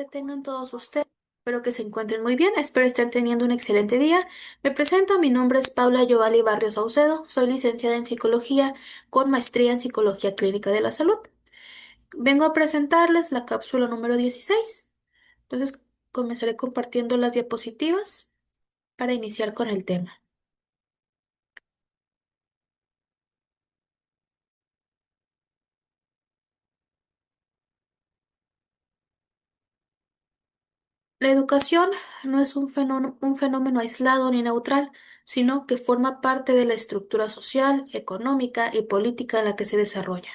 día tengan todos ustedes. Espero que se encuentren muy bien. Espero estén teniendo un excelente día. Me presento, mi nombre es Paula Yovali Barrios Saucedo. Soy licenciada en psicología con maestría en psicología clínica de la salud. Vengo a presentarles la cápsula número 16. Entonces, comenzaré compartiendo las diapositivas para iniciar con el tema. La educación no es un fenómeno aislado ni neutral, sino que forma parte de la estructura social, económica y política en la que se desarrolla.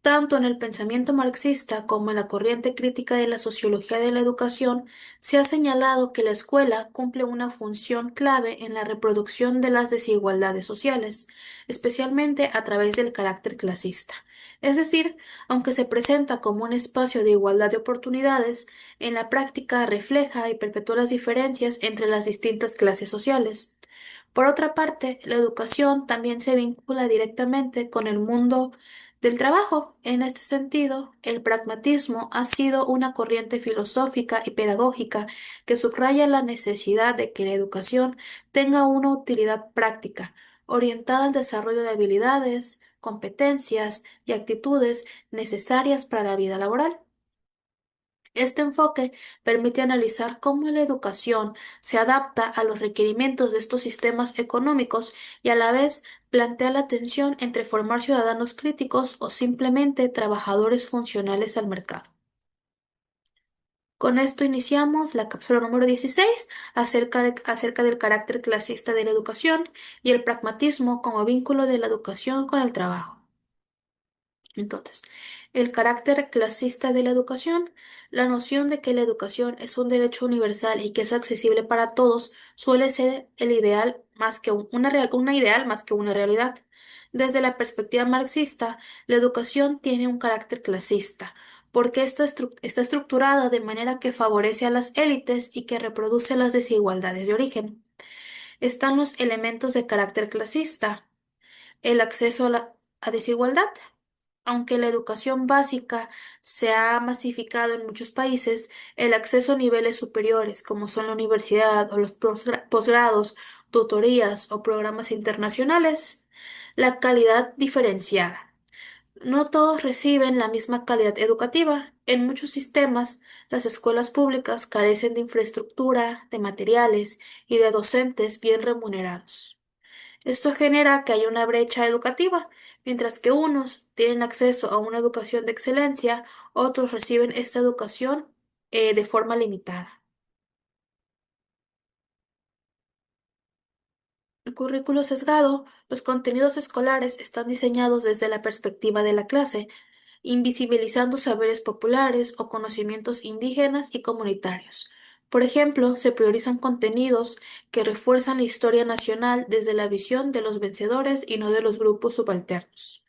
Tanto en el pensamiento marxista como en la corriente crítica de la sociología de la educación, se ha señalado que la escuela cumple una función clave en la reproducción de las desigualdades sociales, especialmente a través del carácter clasista. Es decir, aunque se presenta como un espacio de igualdad de oportunidades, en la práctica refleja y perpetúa las diferencias entre las distintas clases sociales. Por otra parte, la educación también se vincula directamente con el mundo del trabajo. En este sentido, el pragmatismo ha sido una corriente filosófica y pedagógica que subraya la necesidad de que la educación tenga una utilidad práctica, orientada al desarrollo de habilidades, competencias y actitudes necesarias para la vida laboral. Este enfoque permite analizar cómo la educación se adapta a los requerimientos de estos sistemas económicos y a la vez plantea la tensión entre formar ciudadanos críticos o simplemente trabajadores funcionales al mercado. Con esto iniciamos la cápsula número 16 acerca del carácter clasista de la educación y el pragmatismo como vínculo de la educación con el trabajo. Entonces, el carácter clasista de la educación, la noción de que la educación es un derecho universal y que es accesible para todos, suele ser el ideal más que una ideal más que una realidad. Desde la perspectiva marxista, la educación tiene un carácter clasista, porque está estructurada de manera que favorece a las élites y que reproduce las desigualdades de origen. Están los elementos de carácter clasista, el acceso a desigualdad. Aunque la educación básica se ha masificado en muchos países, el acceso a niveles superiores, como son la universidad o los posgrados, tutorías o programas internacionales, la calidad diferenciada. No todos reciben la misma calidad educativa. En muchos sistemas, las escuelas públicas carecen de infraestructura, de materiales y de docentes bien remunerados. Esto genera que haya una brecha educativa, mientras que unos tienen acceso a una educación de excelencia, otros reciben esta educación de forma limitada. El currículo sesgado, los contenidos escolares están diseñados desde la perspectiva de la clase, invisibilizando saberes populares o conocimientos indígenas y comunitarios. Por ejemplo, se priorizan contenidos que refuerzan la historia nacional desde la visión de los vencedores y no de los grupos subalternos.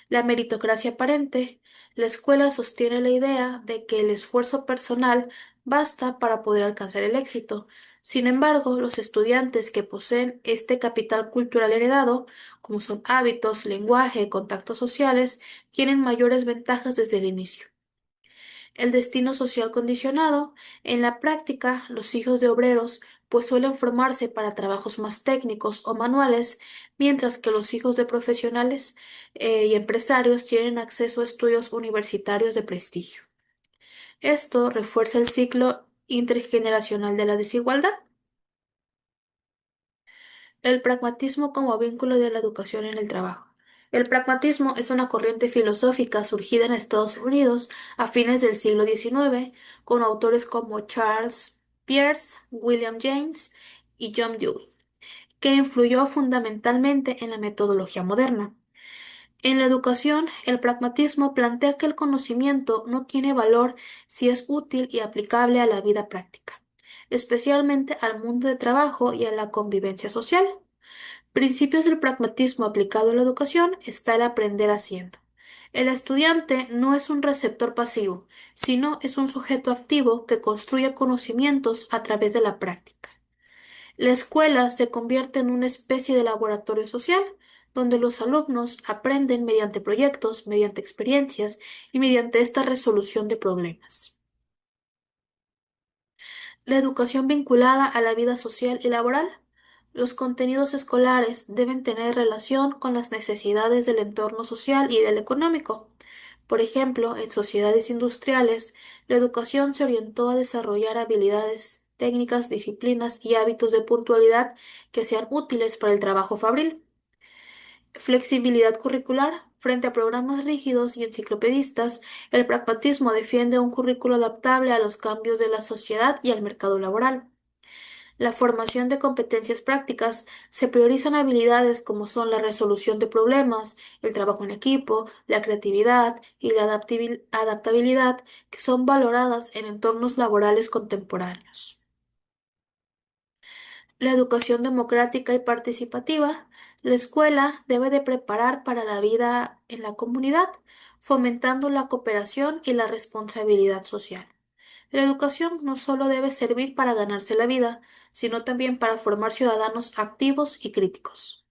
La meritocracia aparente. La escuela sostiene la idea de que el esfuerzo personal basta para poder alcanzar el éxito. Sin embargo, los estudiantes que poseen este capital cultural heredado, como son hábitos, lenguaje, contactos sociales, tienen mayores ventajas desde el inicio. El destino social condicionado. En la práctica, los hijos de obreros pues suelen formarse para trabajos más técnicos o manuales, mientras que los hijos de profesionales y empresarios tienen acceso a estudios universitarios de prestigio. Esto refuerza el ciclo intergeneracional de la desigualdad. El pragmatismo como vínculo de la educación en el trabajo. El pragmatismo es una corriente filosófica surgida en Estados Unidos a fines del siglo XIX, con autores como Charles Peirce, William James y John Dewey, que influyó fundamentalmente en la metodología moderna. En la educación, el pragmatismo plantea que el conocimiento no tiene valor si es útil y aplicable a la vida práctica, especialmente al mundo de trabajo y a la convivencia social. Principios del pragmatismo aplicado a la educación está el aprender haciendo. El estudiante no es un receptor pasivo, sino es un sujeto activo que construye conocimientos a través de la práctica. La escuela se convierte en una especie de laboratorio social, donde los alumnos aprenden mediante proyectos, mediante experiencias y mediante esta resolución de problemas. La educación vinculada a la vida social y laboral. Los contenidos escolares deben tener relación con las necesidades del entorno social y del económico. Por ejemplo, en sociedades industriales, la educación se orientó a desarrollar habilidades, técnicas, disciplinas y hábitos de puntualidad que sean útiles para el trabajo fabril. Flexibilidad curricular. Frente a programas rígidos y enciclopedistas, el pragmatismo defiende un currículo adaptable a los cambios de la sociedad y al mercado laboral. La formación de competencias prácticas. Se priorizan habilidades como son la resolución de problemas, el trabajo en equipo, la creatividad y la adaptabilidad, que son valoradas en entornos laborales contemporáneos. La educación democrática y participativa. La escuela debe de preparar para la vida en la comunidad, fomentando la cooperación y la responsabilidad social. La educación no solo debe servir para ganarse la vida, sino también para formar ciudadanos activos y críticos.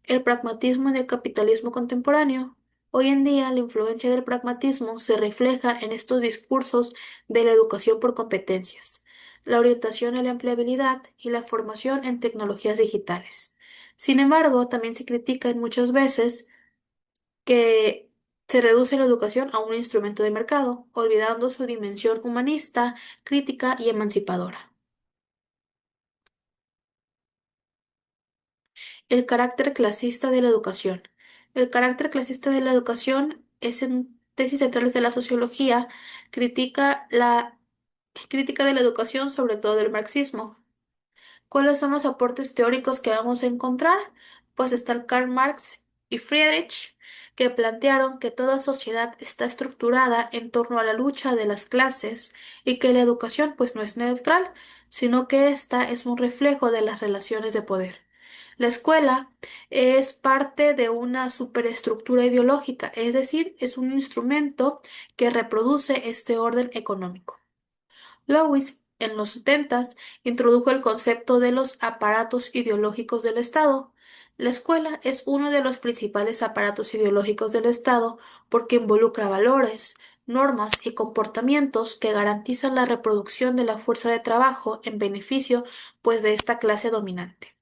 El pragmatismo en el capitalismo contemporáneo. Hoy en día, la influencia del pragmatismo se refleja en estos discursos de la educación por competencias, la orientación a la empleabilidad y la formación en tecnologías digitales. Sin embargo, también se critica muchas veces que se reduce la educación a un instrumento de mercado, olvidando su dimensión humanista, crítica y emancipadora. El carácter clasista de la educación. El carácter clasista de la educación es en tesis centrales de la sociología, critica la crítica de la educación, sobre todo del marxismo. ¿Cuáles son los aportes teóricos que vamos a encontrar? Pues está Karl Marx y Friedrich, que plantearon que toda sociedad está estructurada en torno a la lucha de las clases y que la educación pues no es neutral, sino que ésta es un reflejo de las relaciones de poder. La escuela es parte de una superestructura ideológica, es decir, es un instrumento que reproduce este orden económico. Lewis, en los 70, introdujo el concepto de los aparatos ideológicos del Estado. La escuela es uno de los principales aparatos ideológicos del Estado porque involucra valores, normas y comportamientos que garantizan la reproducción de la fuerza de trabajo en beneficio, pues, de esta clase dominante.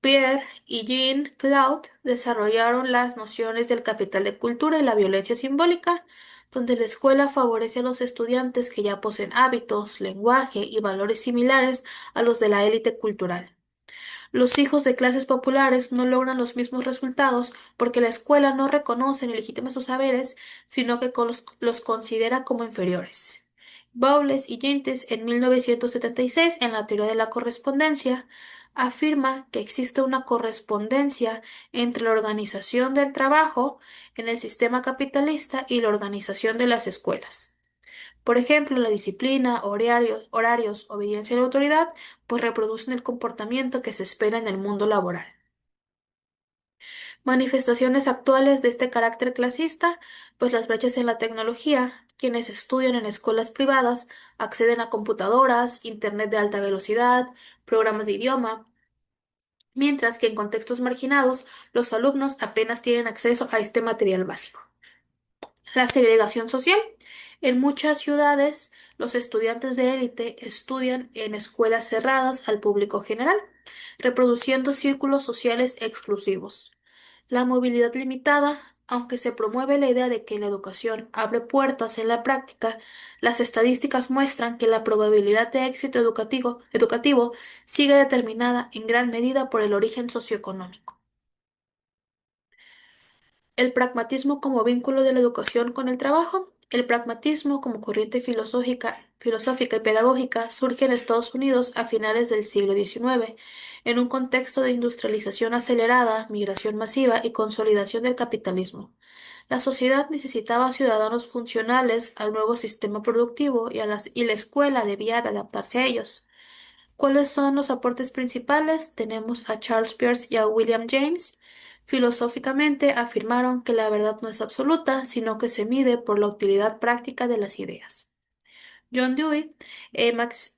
Pierre y Jean-Claude desarrollaron las nociones del capital de cultura y la violencia simbólica, donde la escuela favorece a los estudiantes que ya poseen hábitos, lenguaje y valores similares a los de la élite cultural. Los hijos de clases populares no logran los mismos resultados porque la escuela no reconoce ni legitima sus saberes, sino que los considera como inferiores. Bowles y Gentes, en 1976, en la teoría de la correspondencia, afirma que existe una correspondencia entre la organización del trabajo en el sistema capitalista y la organización de las escuelas. Por ejemplo, la disciplina, horarios, obediencia a la autoridad, pues reproducen el comportamiento que se espera en el mundo laboral. Manifestaciones actuales de este carácter clasista, pues las brechas en la tecnología. Quienes estudian en escuelas privadas acceden a computadoras, internet de alta velocidad, programas de idioma, mientras que en contextos marginados los alumnos apenas tienen acceso a este material básico. La segregación social. En muchas ciudades, los estudiantes de élite estudian en escuelas cerradas al público general, reproduciendo círculos sociales exclusivos. La movilidad limitada. Aunque se promueve la idea de que la educación abre puertas en la práctica, las estadísticas muestran que la probabilidad de éxito educativo sigue determinada en gran medida por el origen socioeconómico. El pragmatismo como vínculo de la educación con el trabajo. El pragmatismo como corriente filosófica y pedagógica surge en Estados Unidos a finales del siglo XIX, en un contexto de industrialización acelerada, migración masiva y consolidación del capitalismo. La sociedad necesitaba ciudadanos funcionales al nuevo sistema productivo y la escuela debía de adaptarse a ellos. ¿Cuáles son los aportes principales? Tenemos a Charles Peirce y a William James. Filosóficamente afirmaron que la verdad no es absoluta, sino que se mide por la utilidad práctica de las ideas. John Dewey, eh, max-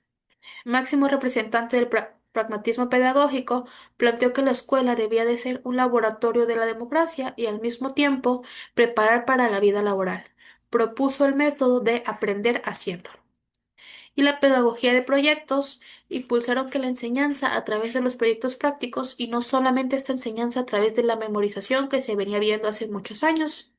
máximo representante del pragmatismo pedagógico, planteó que la escuela debía de ser un laboratorio de la democracia y al mismo tiempo preparar para la vida laboral. Propuso el método de aprender haciendo. y la pedagogía de proyectos impulsaron que la enseñanza a través de los proyectos prácticos y no solamente esta enseñanza a través de la memorización que se venía viendo hace muchos años.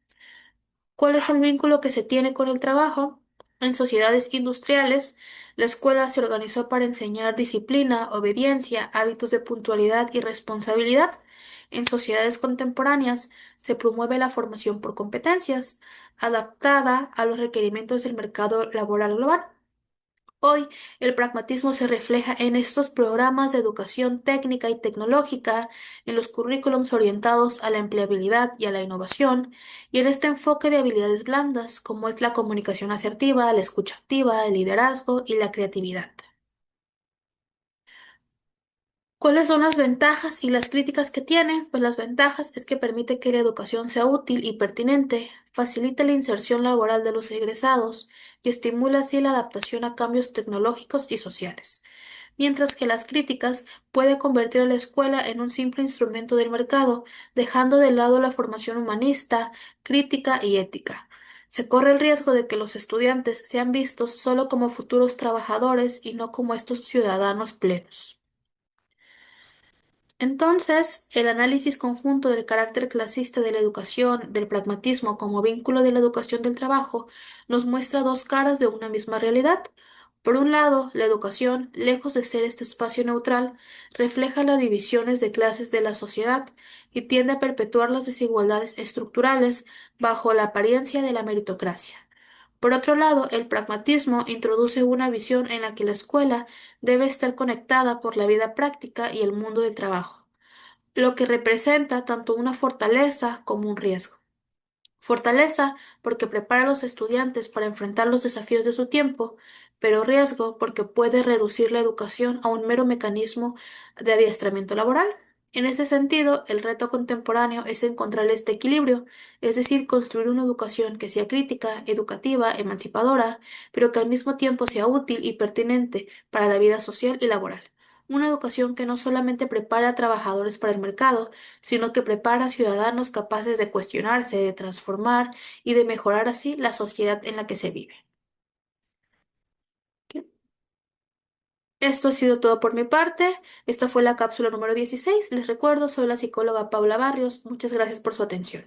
¿Cuál es el vínculo que se tiene con el trabajo? En sociedades industriales, la escuela se organizó para enseñar disciplina, obediencia, hábitos de puntualidad y responsabilidad. En sociedades contemporáneas, se promueve la formación por competencias, adaptada a los requerimientos del mercado laboral global. Hoy, el pragmatismo se refleja en estos programas de educación técnica y tecnológica, en los currículums orientados a la empleabilidad y a la innovación, y en este enfoque de habilidades blandas, como es la comunicación asertiva, la escucha activa, el liderazgo y la creatividad. ¿Cuáles son las ventajas y las críticas que tiene? Pues las ventajas es que permite que la educación sea útil y pertinente, facilita la inserción laboral de los egresados y estimula así la adaptación a cambios tecnológicos y sociales. Mientras que las críticas puede convertir a la escuela en un simple instrumento del mercado, dejando de lado la formación humanista, crítica y ética. Se corre el riesgo de que los estudiantes sean vistos solo como futuros trabajadores y no como estos ciudadanos plenos. Entonces, el análisis conjunto del carácter clasista de la educación, del pragmatismo como vínculo de la educación del trabajo, nos muestra dos caras de una misma realidad. Por un lado, la educación, lejos de ser este espacio neutral, refleja las divisiones de clases de la sociedad y tiende a perpetuar las desigualdades estructurales bajo la apariencia de la meritocracia. Por otro lado, el pragmatismo introduce una visión en la que la escuela debe estar conectada por la vida práctica y el mundo del trabajo, lo que representa tanto una fortaleza como un riesgo. Fortaleza porque prepara a los estudiantes para enfrentar los desafíos de su tiempo, pero riesgo porque puede reducir la educación a un mero mecanismo de adiestramiento laboral. En ese sentido, el reto contemporáneo es encontrar este equilibrio, es decir, construir una educación que sea crítica, educativa, emancipadora, pero que al mismo tiempo sea útil y pertinente para la vida social y laboral. Una educación que no solamente prepara a trabajadores para el mercado, sino que prepara a ciudadanos capaces de cuestionarse, de transformar y de mejorar así la sociedad en la que se vive. ¿Ok? Esto ha sido todo por mi parte. Esta fue la cápsula número 16. Les recuerdo, soy la psicóloga Paula Barrios. Muchas gracias por su atención.